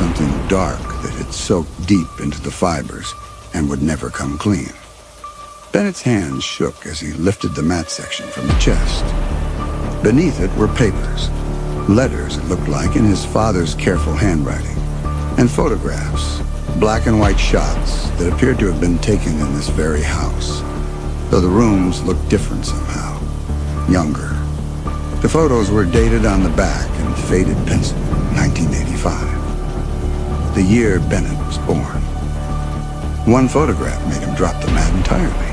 something dark that had soaked deep into the fibers and would never come clean. Bennett's hands shook as he lifted the mat section from the chest. Beneath it were papers, letters it looked like in his father's careful handwriting, and photographs, black and white shots that appeared to have been taken in this very house, though the rooms looked different somehow, younger. The photos were dated on the back in faded pencil, 1985, the year Bennett was born. One photograph made him drop the mat entirely.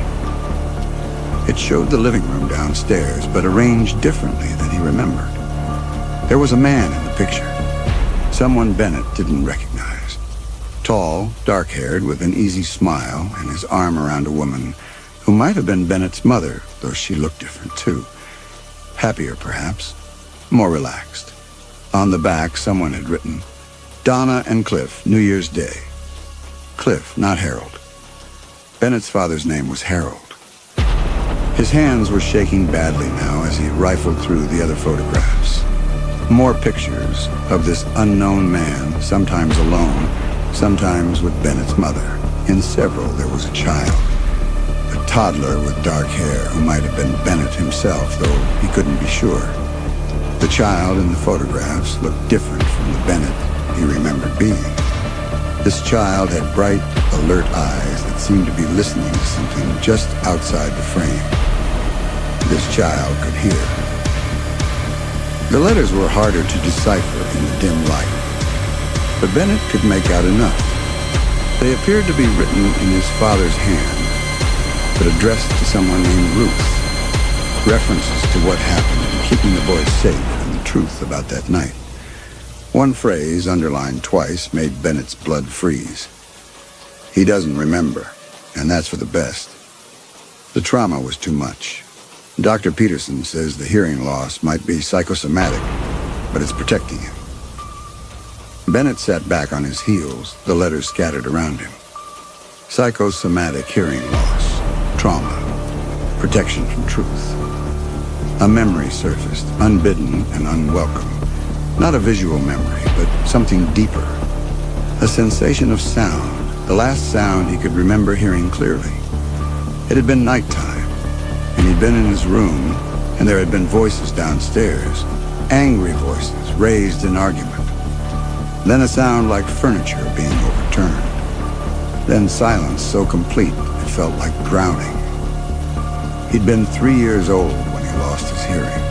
It showed the living room downstairs, but arranged differently than he remembered. There was a man in the picture, someone Bennett didn't recognize. Tall, dark-haired, with an easy smile and his arm around a woman who might have been Bennett's mother, though she looked different too. Happier, perhaps, more relaxed. On the back, someone had written, "Donna and Cliff, New Year's Day." Cliff, not Harold. Bennett's father's name was Harold. His hands were shaking badly now as he rifled through the other photographs. More pictures of this unknown man, sometimes alone, sometimes with Bennett's mother. In several, there was a child. A toddler with dark hair who might have been Bennett himself, though he couldn't be sure. The child in the photographs looked different from the Bennett he remembered being. This child had bright, alert eyes that seemed to be listening to something just outside the frame. This child could hear. The letters were harder to decipher in the dim light, but Bennett could make out enough. They appeared to be written in his father's hand, but addressed to someone named Ruth. References to what happened in keeping the boys safe and the truth about that night. One phrase, underlined twice, made Bennett's blood freeze. He doesn't remember, and that's for the best. The trauma was too much. Dr. Peterson says the hearing loss might be psychosomatic, but it's protecting him. Bennett sat back on his heels, the letters scattered around him. Psychosomatic hearing loss. Trauma, protection from truth. A memory surfaced, unbidden and unwelcome. Not a visual memory, but something deeper. A sensation of sound, the last sound he could remember hearing clearly. It had been nighttime, and he'd been in his room, and there had been voices downstairs, angry voices raised in argument. Then a sound like furniture being overturned. Then silence so complete it felt like drowning. He'd been 3 years old when he lost his hearing.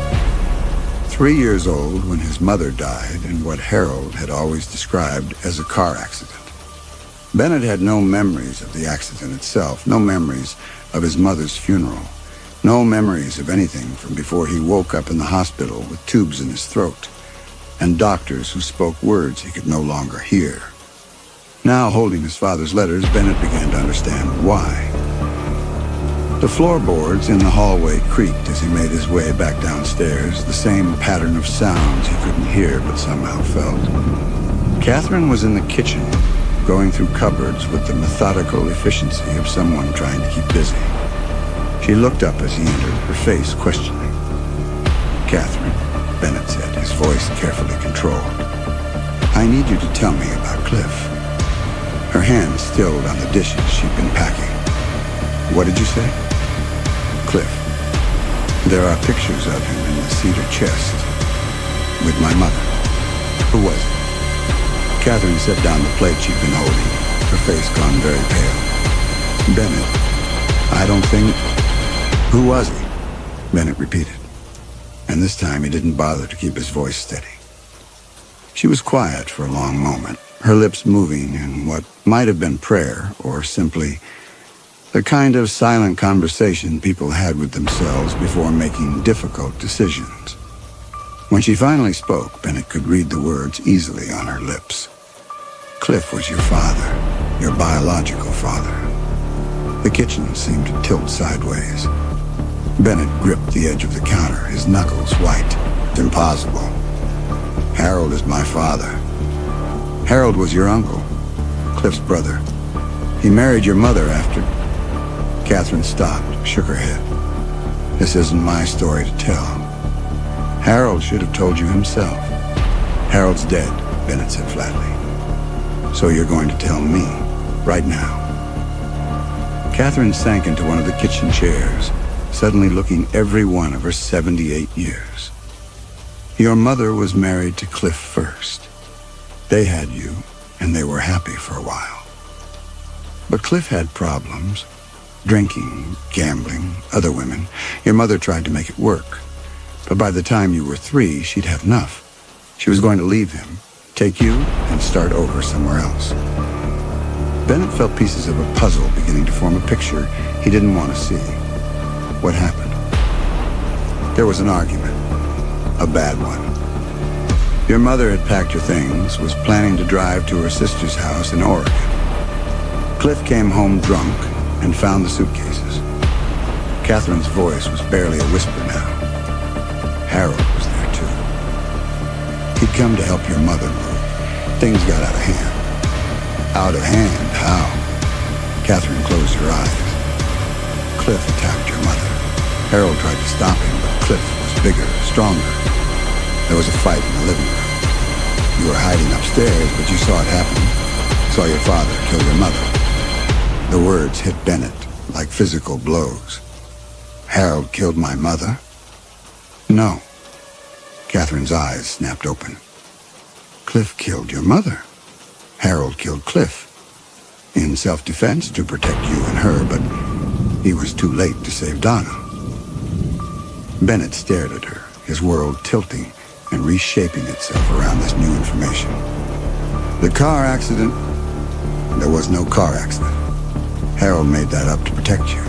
3 years old when his mother died in what Harold had always described as a car accident. Bennett had no memories of the accident itself, no memories of his mother's funeral, no memories of anything from before he woke up in the hospital with tubes in his throat, and doctors who spoke words he could no longer hear. Now, holding his father's letters, Bennett began to understand why. The floorboards in the hallway creaked as he made his way back downstairs, the same pattern of sounds he couldn't hear but somehow felt. Catherine was in the kitchen, going through cupboards with the methodical efficiency of someone trying to keep busy. She looked up as he entered, her face questioning. "Catherine," Bennett said, his voice carefully controlled, "I need you to tell me about Cliff." Her hand stilled on the dishes she'd been packing. "What did you say?" "Cliff. There are pictures of him in the cedar chest. With my mother." "Who was it?" Catherine set down the plate she'd been holding, her face gone very pale. "Bennett, I don't think..." "Who was he?" Bennett repeated. And this time he didn't bother to keep his voice steady. She was quiet for a long moment, her lips moving in what might have been prayer or simply the kind of silent conversation people had with themselves before making difficult decisions. When she finally spoke, Bennett could read the words easily on her lips. "Cliff was your father, your biological father." The kitchen seemed to tilt sideways. Bennett gripped the edge of the counter, his knuckles white. "It's impossible. Harold is my father." "Harold was your uncle, Cliff's brother. He married your mother after..." Catherine stopped, shook her head. "This isn't my story to tell. Harold should have told you himself." "Harold's dead," Bennett said flatly. So you're going to tell me, right now. Catherine sank into one of the kitchen chairs, suddenly looking every one of her 78 years. Your mother was married to Cliff first. They had you, and they were happy for a while. But Cliff had problems. Drinking, gambling, other women. Your mother tried to make it work. But by the time you were 3, she'd had enough. She was going to leave him, take you, and start over somewhere else. Bennett felt pieces of a puzzle beginning to form a picture he didn't want to see. What happened? There was an argument. A bad one. Your mother had packed her things, was planning to drive to her sister's house in Oregon. Cliff came home drunk and found the suitcases. Catherine's voice was barely a whisper now. Harold was there too. He'd come to help your mother move. Things got out of hand. Out of hand? How? Catherine closed her eyes. Cliff attacked your mother. Harold tried to stop him, but Cliff was bigger, stronger. There was a fight in the living room. You were hiding upstairs, but you saw it happen. Saw your father kill your mother. The words hit Bennett like physical blows. Harold killed my mother? No. Catherine's eyes snapped open. Cliff killed your mother. Harold killed Cliff. In self-defense to protect you and her, but he was too late to save Donna. Bennett stared at her, his world tilting and reshaping itself around this new information. The car accident? There was no car accident. Harold made that up to protect you.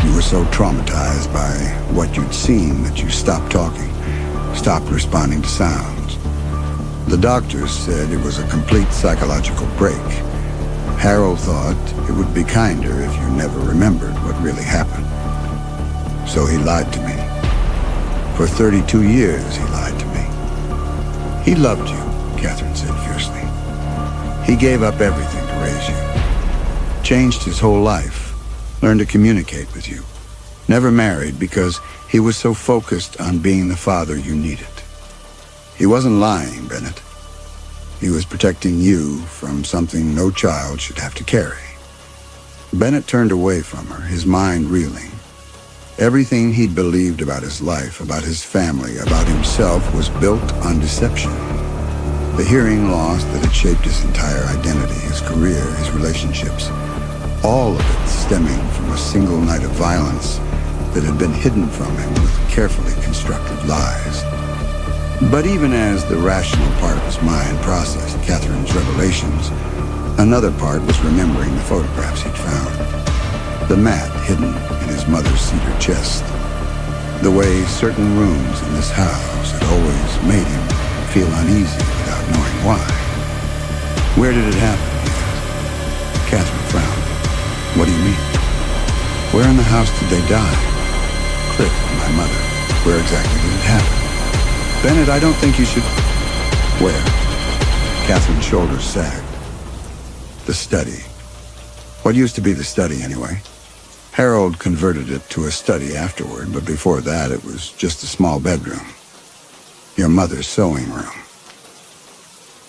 You were so traumatized by what you'd seen that you stopped talking, stopped responding to sounds. The doctors said it was a complete psychological break. Harold thought it would be kinder if you never remembered what really happened. So he lied to me. For 32 years, he lied to me. He loved you, Catherine said fiercely. He gave up everything to raise you. Changed his whole life, learned to communicate with you. Never married because he was so focused on being the father you needed. He wasn't lying, Bennett. He was protecting you from something no child should have to carry. Bennett turned away from her, his mind reeling. Everything he'd believed about his life, about his family, about himself was built on deception. The hearing loss that had shaped his entire identity, his career, his relationships, all of it stemming from a single night of violence that had been hidden from him with carefully constructed lies. But even as the rational part of his mind processed Catherine's revelations, another part was remembering the photographs he'd found. The mat hidden in his mother's cedar chest. The way certain rooms in this house had always made him feel uneasy without knowing why. Where did it happen, he asked. Catherine frowned. What do you mean? Where in the house did they die? Cliff and my mother. Where exactly did it happen? Bennett, I don't think you should... Where? Catherine's shoulders sagged. The study. What used to be the study, anyway? Harold converted it to a study afterward, but before that it was just a small bedroom. Your mother's sewing room.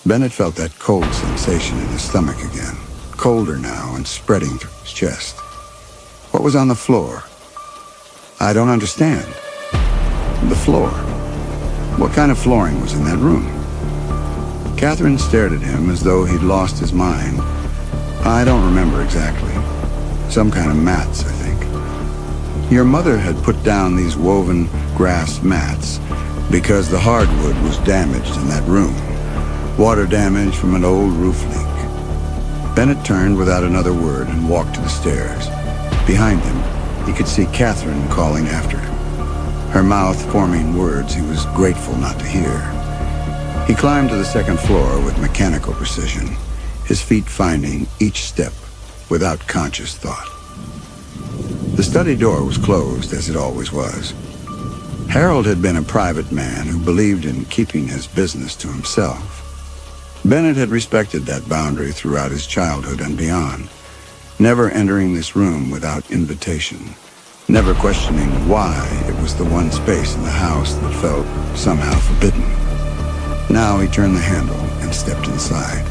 Bennett felt that cold sensation in his stomach again, colder now and spreading through his chest. What was on the floor? I don't understand. The floor. What kind of flooring was in that room? Catherine stared at him as though he'd lost his mind. I don't remember exactly. Some kind of mats, I think. Your mother had put down these woven grass mats because the hardwood was damaged in that room. Water damage from an old roof leak. Bennett turned without another word and walked to the stairs. Behind him, he could see Catherine calling after him. Her mouth forming words he was grateful not to hear. He climbed to the second floor with mechanical precision, his feet finding each step without conscious thought. The study door was closed, as it always was. Harold had been a private man who believed in keeping his business to himself. Bennett had respected that boundary throughout his childhood and beyond, never entering this room without invitation, never questioning why it was the one space in the house that felt somehow forbidden. Now he turned the handle and stepped inside.